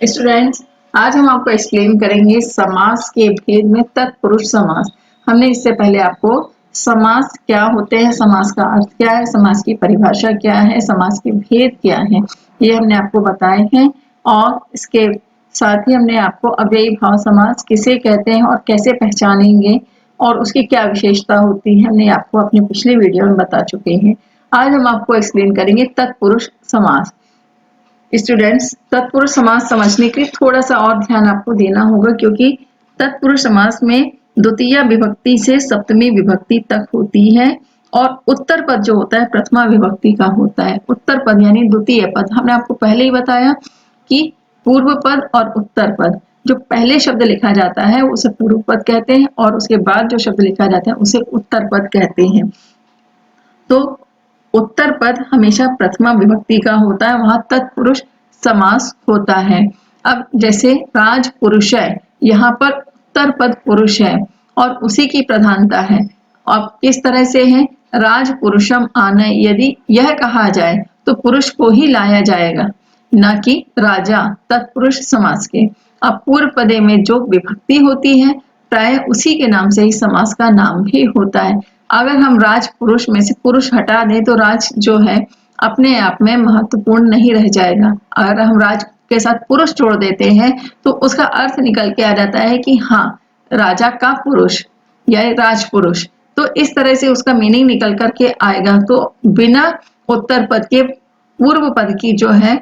Students, आज हम आपको एक्सप्लेन करेंगे समास के भेद में तत्पुरुष समास। हमने इससे पहले आपको समास क्या होते हैं, समास का अर्थ क्या है, समास की परिभाषा क्या है, समास के भेद क्या है, ये हमने आपको बताए हैं। और इसके साथ ही हमने आपको अव्ययी भाव समास किसे कहते हैं और कैसे पहचानेंगे और उसकी क्या विशेषता होती है, हमने आपको अपने पिछले वीडियो में बता चुके हैं। आज हम आपको एक्सप्लेन करेंगे तत्पुरुष समास। स्टूडेंट्स, तत्पुरुष समास समझने के लिए थोड़ा सा और ध्यान आपको देना होगा, क्योंकि तत्पुरुष समास में द्वितीय विभक्ति से सप्तमी विभक्ति तक होती है और उत्तर पद जो होता है प्रथमा विभक्ति का होता है। उत्तर पद यानी द्वितीय पद, हमने आपको पहले ही बताया कि पूर्व पद और उत्तर पद, जो पहले शब्द लिखा जाता है उसे पूर्व पद कहते हैं और उसके बाद जो शब्द लिखा जाता है उसे उत्तर पद कहते हैं। तो उत्तर पद हमेशा प्रथमा विभक्ति का होता है, वहां तत्पुरुष समास होता है। अब जैसे राज पुरुष है, यहाँ पर उत्तर पद पुरुष है और उसी की प्रधानता है। अब किस तरह से है, राज पुरुषम आनय, यदि यह कहा जाए तो पुरुष को ही लाया जाएगा, न कि राजा, तत्पुरुष समास के। अब पूर्व पदे में जो विभक्ति होती है प्राय उसी के नाम से ही समास का नाम भी होता है। अगर हम राज पुरुष में से पुरुष हटा दें तो राज जो है अपने आप में महत्वपूर्ण नहीं रह जाएगा। अगर हम राज के साथ पुरुष जोड़ देते हैं तो उसका अर्थ निकल के आ जाता है कि हाँ, राजा का पुरुष या राजपुरुष। तो इस तरह से उसका मीनिंग निकल करके आएगा। तो बिना उत्तर पद के पूर्व पद की जो है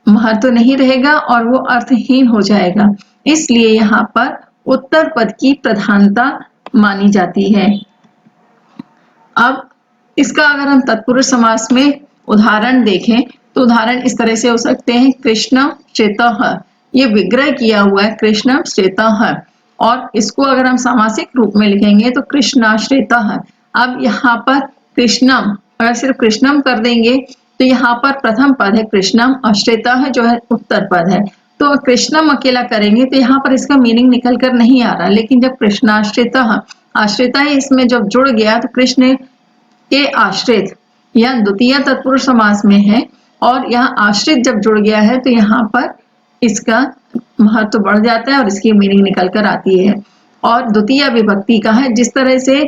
महत्व नहीं रहेगा और वो अर्थहीन हो जाएगा। इसलिए यहाँ पर उत्तर पद की प्रधानता मानी जाती है। अब इसका अगर हम तत्पुरुष समास में उदाहरण देखें तो उदाहरण इस तरह से हो सकते हैं, कृष्ण श्रेतः, ये विग्रह किया हुआ है कृष्ण श्रेतः, और इसको अगर हम सामासिक रूप में लिखेंगे तो कृष्णाश्रितः। अब यहाँ पर कृष्णम, अगर सिर्फ कृष्णम कर देंगे तो यहाँ पर प्रथम पद है कृष्णम और श्रेतः जो है उत्तर पद है। तो कृष्णम अकेला करेंगे तो यहाँ पर इसका मीनिंग निकल कर नहीं आ रहा, लेकिन जब कृष्णाश्रितः, आश्रिता इसमें जब जुड़ गया तो कृष्ण के आश्रित, यह द्वितीय तत्पुरुष समास में है और यहाँ आश्रित जब जुड़ गया है तो यहाँ पर इसका महत्व बढ़ जाता है और इसकी मीनिंग निकल कर आती है। और द्वितीय विभक्ति का है, जिस तरह से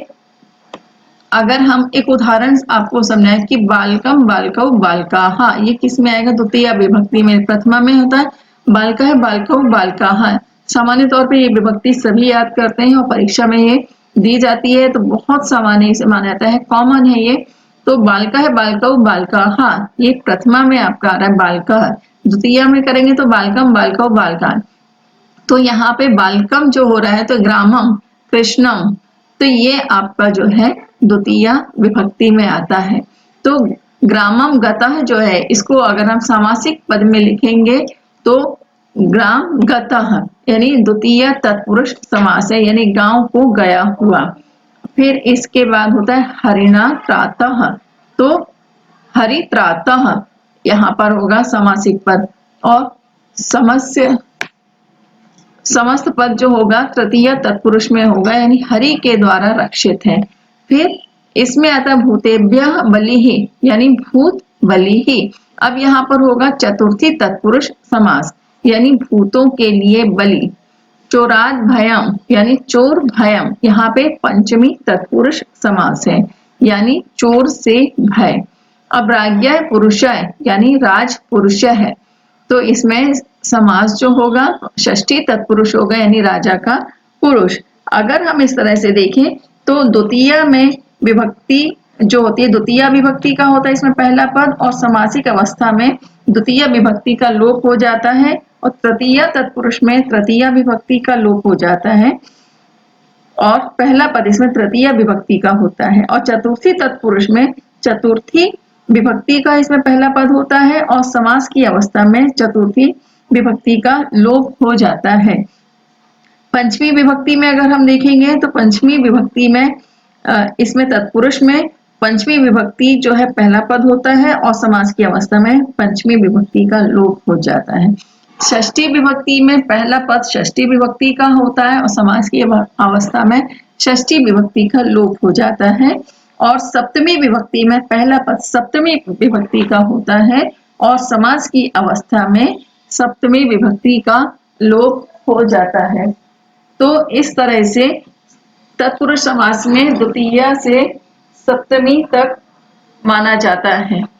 अगर हम एक उदाहरण आपको समझाएं कि बालकम बालकौ बालकाहा, ये किस में आएगा, द्वितीय विभक्ति में, प्रथमा में होता है बालका है बालकौ बालकाहा। सामान्य तौर पे ये विभक्ति सभी याद करते हैं और परीक्षा में ये दी जाती है, तो बहुत सामान्य इसे माना जाता है, कॉमन है ये। तो बालका है बालकौ बालकाहा, ये प्रथमा में आपका आ रहा है बालका, द्वितीय में करेंगे तो बालकम बालकौ बालका। तो यहाँ पे बालकम जो हो रहा है तो ग्रामम कृष्णम, तो ये आपका जो है द्वितीय विभक्ति में आता है। तो ग्रामम गतः जो है, इसको अगर हम सामासिक पद में लिखेंगे तो ग्राम गतः यानी द्वितीय तत्पुरुष समास है, यानी गांव को गया हुआ। फिर इसके बाद होता है हरिणा त्रातः, तो हरि त्रातः यहाँ पर होगा सामासिक पद और समस्त पद जो होगा तृतीय तत्पुरुष में होगा, यानी हरि के द्वारा रक्षित है। फिर इसमें आता है भूतेभ्य बलिहि, यानी भूत बलिहि। अब यहाँ पर होगा चतुर्थी तत्पुरुष समास, यानी भूतों के लिए बलि। चोराद भयम, यानी चोर भयम, यहाँ पे पंचमी तत्पुरुष समास है, यानी चोर से भय। अब राज्ञ पुरुषय, यानी राज पुरुष है, तो इसमें समास जो होगा षष्ठी तत्पुरुष होगा, यानी राजा का पुरुष। अगर हम इस तरह से देखें तो द्वितीय में विभक्ति जो होती है, द्वितीय विभक्ति का होता है इसमें पहला पद, और समासिक अवस्था में द्वितीय विभक्ति का लोप हो जाता है और तृतीय तत्पुरुष में तृतीय विभक्ति का लोप हो जाता है और पहला पद इसमें तृतीय विभक्ति का होता है। और चतुर्थी तत्पुरुष में चतुर्थी विभक्ति का इसमें पहला पद होता है और समास की अवस्था में चतुर्थी विभक्ति का लोप हो जाता है। पंचमी विभक्ति में अगर हम देखेंगे तो पंचमी विभक्ति में इसमें तत्पुरुष में पंचमी विभक्ति जो है पहला पद होता है और समास की अवस्था में पंचमी विभक्ति का लोप हो जाता है। षष्ठी विभक्ति में पहला पद षष्ठी विभक्ति का होता है और समास की अवस्था में षष्ठी विभक्ति का लोप हो जाता है। और सप्तमी विभक्ति में पहला पद सप्तमी विभक्ति का होता है और समास की अवस्था में सप्तमी विभक्ति का लोप हो जाता है। तो इस तरह से तत्पुरुष समास में द्वितीया से सप्तमी तक माना जाता है।